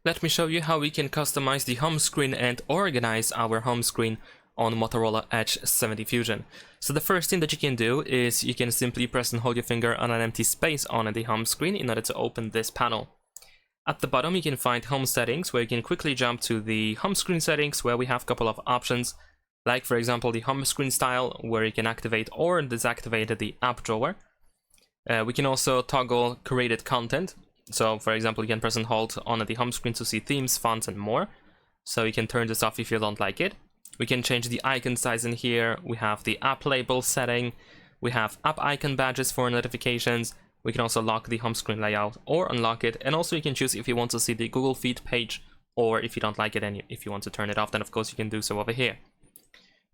Let me show you how we can customize the home screen and organize our home screen on Motorola Edge 70 Fusion. So the first thing that you can do is you can simply press and hold your finger on an empty space on the home screen in order to open this panel. At the bottom you can find home settings, where you can quickly jump to the home screen settings, where we have a couple of options, like for example the home screen style, where you can activate or deactivate the app drawer. We can also toggle created content. So for example, you can press and hold on the home screen to see themes, fonts and more. So you can turn this off if you don't like it. We can change the icon size in here. We have the app label setting. We have app icon badges for notifications. We can also lock the home screen layout or unlock it. And also you can choose if you want to see the Google Feed page, or if you don't like it and if you want to turn it off, then of course you can do so over here.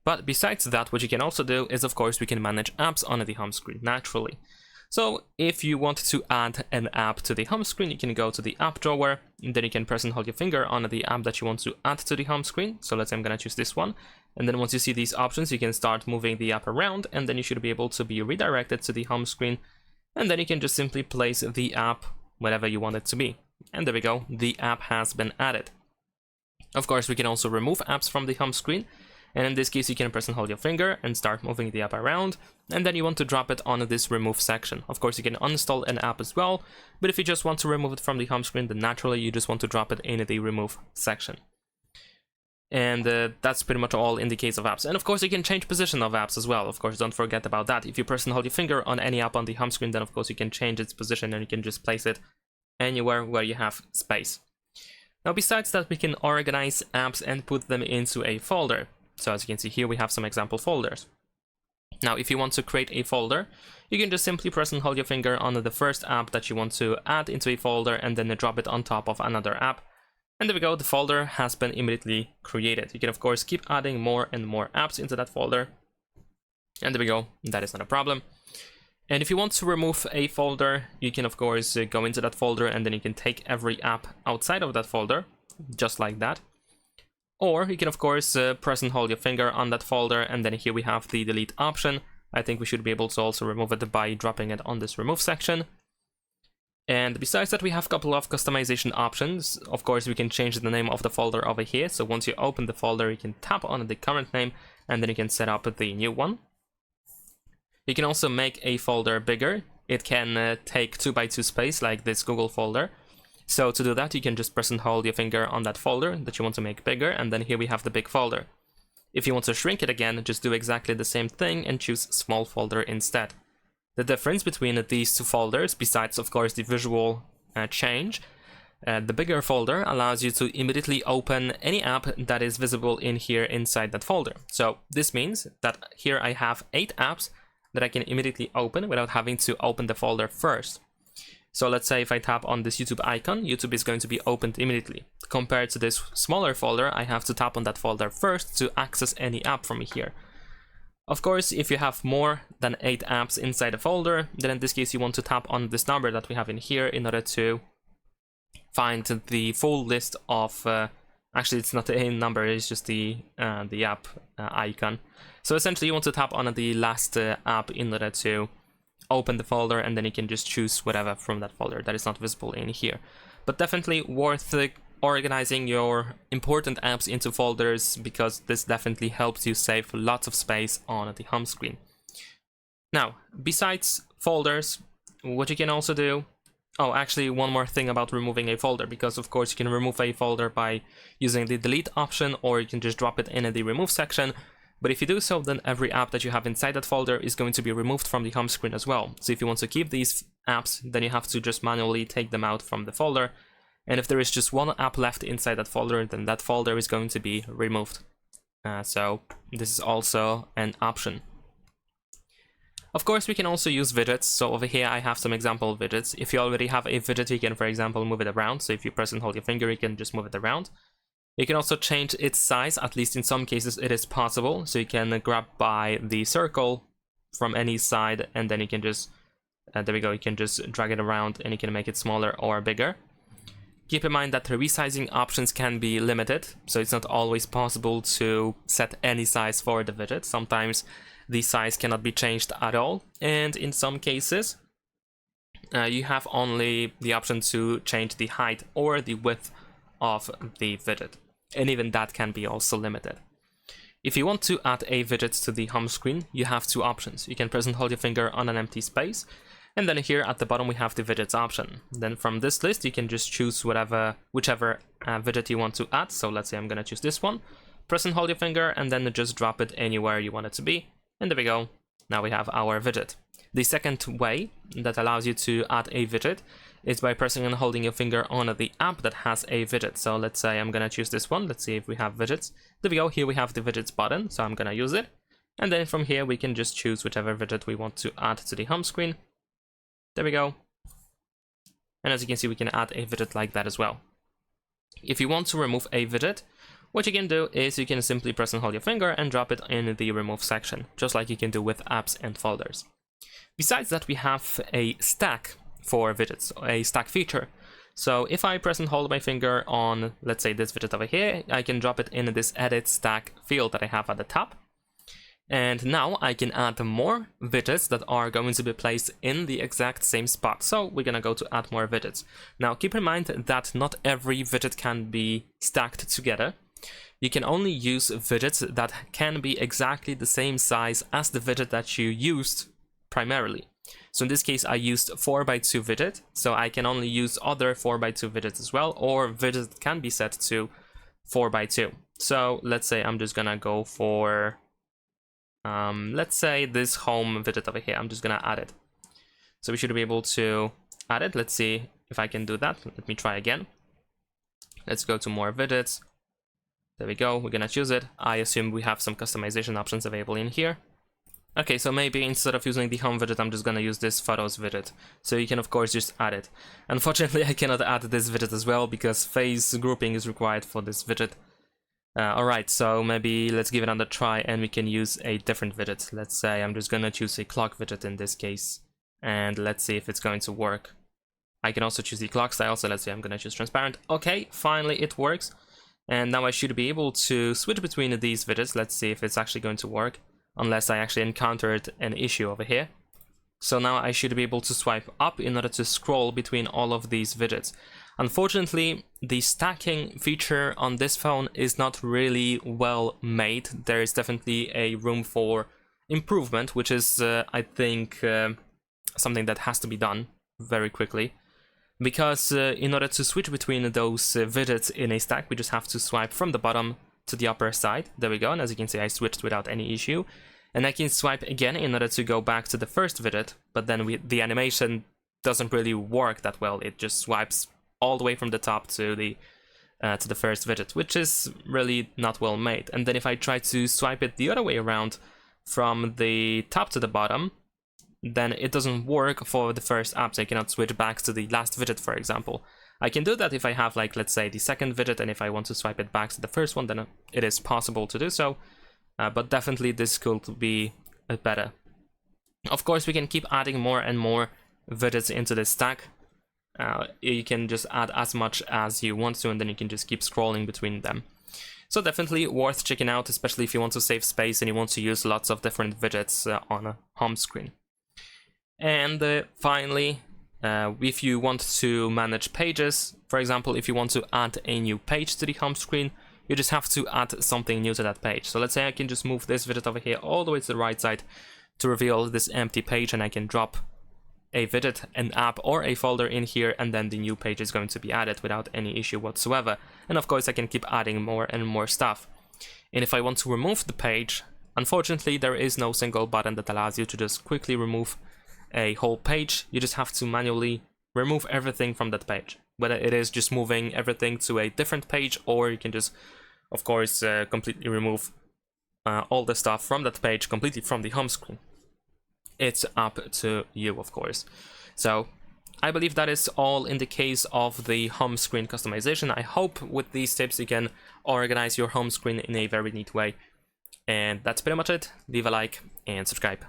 But besides that, what you can also do is, of course, we can manage apps on the home screen naturally. So if you want to add an app to the home screen, you can go to the app drawer, and then you can press and hold your finger on the app that you want to add to the home screen. So let's say I'm gonna choose this one. And then once you see these options, you can start moving the app around, and then you should be able to be redirected to the home screen. And then you can just simply place the app wherever you want it to be. And there we go, the app has been added. Of course, we can also remove apps from the home screen. And in this case, you can press and hold your finger and start moving the app around, and then you want to drop it on this remove section. Of course, you can uninstall an app as well, but if you just want to remove it from the home screen, then naturally you just want to drop it in the remove section. And that's pretty much all in the case of apps. And of course, you can change position of apps as well. Of course, don't forget about that. If you press and hold your finger on any app on the home screen, then of course you can change its position and you can just place it anywhere where you have space. Now, besides that, we can organize apps and put them into a folder. So as you can see here, we have some example folders. Now, if you want to create a folder, you can just simply press and hold your finger on the first app that you want to add into a folder, and then drop it on top of another app. And there we go, the folder has been immediately created. You can of course keep adding more and more apps into that folder. And there we go, that is not a problem. And if you want to remove a folder, you can of course go into that folder, and then you can take every app outside of that folder, just like that. Or you can of course press and hold your finger on that folder, and then here we have the delete option. I think we should be able to also remove it by dropping it on this remove section. And besides that, we have a couple of customization options. Of course, we can change the name of the folder over here. So once you open the folder, you can tap on the current name, and then you can set up the new one. You can also make a folder bigger. It can take 2x2 space, like this Google folder. So to do that, you can just press and hold your finger on that folder that you want to make bigger, and then here we have the big folder. If you want to shrink it again, just do exactly the same thing and choose small folder instead. The difference between these two folders, besides of course the visual change, the bigger folder allows you to immediately open any app that is visible in here inside that folder. So this means that here I have 8 apps that I can immediately open without having to open the folder first. So let's say if I tap on this YouTube icon, YouTube is going to be opened immediately. Compared to this smaller folder, I have to tap on that folder first to access any app from here. Of course, if you have more than 8 apps inside a folder, then in this case you want to tap on this number that we have in here in order to find the full list of... actually, it's not a number, it's just the app icon. So essentially you want to tap on the last app in order to open the folder, and then you can just choose whatever from that folder that is not visible in here. But definitely worth organizing your important apps into folders, because this definitely helps you save lots of space on the home screen. Now, besides folders, what you can also do... Oh, actually, one more thing about removing a folder, because of course you can remove a folder by using the delete option, or you can just drop it in the remove section. But if you do so, then every app that you have inside that folder is going to be removed from the home screen as well. So if you want to keep these apps, then you have to just manually take them out from the folder. And if there is just one app left inside that folder, then that folder is going to be removed. So this is also an option. Of course, we can also use widgets. So over here, I have some example widgets. If you already have a widget, you can, for example, move it around. So if you press and hold your finger, you can just move it around. You can also change its size, at least in some cases it is possible. So you can grab by the circle from any side, and then you can just, there we go, you can just drag it around and you can make it smaller or bigger. Keep in mind that the resizing options can be limited, so it's not always possible to set any size for the widget. Sometimes the size cannot be changed at all, and in some cases you have only the option to change the height or the width of the widget, and even that can be also limited. If you want to add a widget to the home screen, you have two options. You can press and hold your finger on an empty space, and then here at the bottom we have the widgets option. Then from this list you can just choose whichever widget you want to add. So let's say I'm gonna choose this one. Press and hold your finger and then just drop it anywhere you want it to be, and there we go. Now we have our widget. The second way that allows you to add a widget is by pressing and holding your finger on the app that has a widget. So let's say I'm gonna choose this one. Let's see if we have widgets. There we go. Here we have the widgets button, so I'm gonna use it. And then from here we can just choose whichever widget we want to add to the home screen. There we go. And as you can see, we can add a widget like that as well. If you want to remove a widget, what you can do is you can simply press and hold your finger and drop it in the remove section, just like you can do with apps and folders. Besides that, we have a stack for widgets, a stack feature. So if I press and hold my finger on, let's say, this widget over here, I can drop it in this edit stack field that I have at the top. And now I can add more widgets that are going to be placed in the exact same spot. So we're gonna go to add more widgets. Now keep in mind that not every widget can be stacked together. You can only use widgets that can be exactly the same size as the widget that you used primarily. So in this case I used 4x2 widget, so I can only use other 4x2 widgets as well, or widgets that can be set to 4x2. So let's say I'm just gonna go for let's say this home widget over here. I'm just gonna add it. So we should be able to add it. Let's see if I can do that. Let me try again. Let's go to more widgets. There we go. We're gonna choose it. I assume we have some customization options available in here. Okay, so maybe instead of using the home widget, I'm just gonna use this photos widget. So you can of course just add it. Unfortunately, I cannot add this widget as well because face grouping is required for this widget. Alright, so maybe let's give it another try and we can use a different widget. Let's say I'm just gonna choose a clock widget in this case, and let's see if it's going to work. I can also choose the clock style, so let's say I'm gonna choose transparent. Okay, finally it works. And now I should be able to switch between these widgets. Let's see if it's actually going to work, unless I actually encountered an issue over here. So now I should be able to swipe up in order to scroll between all of these widgets. Unfortunately, the stacking feature on this phone is not really well made. There is definitely a room for improvement, which is, I think, something that has to be done very quickly. Because in order to switch between those widgets in a stack, we just have to swipe from the bottom to the upper side. There we go, and as you can see, I switched without any issue. And I can swipe again in order to go back to the first widget, but then the animation doesn't really work that well. It just swipes all the way from the top to the first widget, which is really not well made. And then if I try to swipe it the other way around from the top to the bottom, then it doesn't work for the first app, so I cannot switch back to the last widget, for example. I can do that if I have, like, let's say, the second widget, and if I want to swipe it back to the first one, then it is possible to do so. But definitely this could be better. Of course, we can keep adding more and more widgets into this stack. You can just add as much as you want to, and then you can just keep scrolling between them. So definitely worth checking out, especially if you want to save space and you want to use lots of different widgets on a home screen. And finally, if you want to manage pages, for example, if you want to add a new page to the home screen, you just have to add something new to that page. So let's say I can just move this widget over here all the way to the right side to reveal this empty page, and I can drop a widget, an app, or a folder in here, and then the new page is going to be added without any issue whatsoever. And of course I can keep adding more and more stuff. And if I want to remove the page, unfortunately there is no single button that allows you to just quickly remove a whole page. You just have to manually remove everything from that page, whether it is just moving everything to a different page, or you can just, of course, completely remove all the stuff from that page completely from the home screen. It's up to you, of course. So I believe that is all in the case of the home screen customization. I hope with these tips you can organize your home screen in a very neat way. And that's pretty much it. Leave a like and subscribe.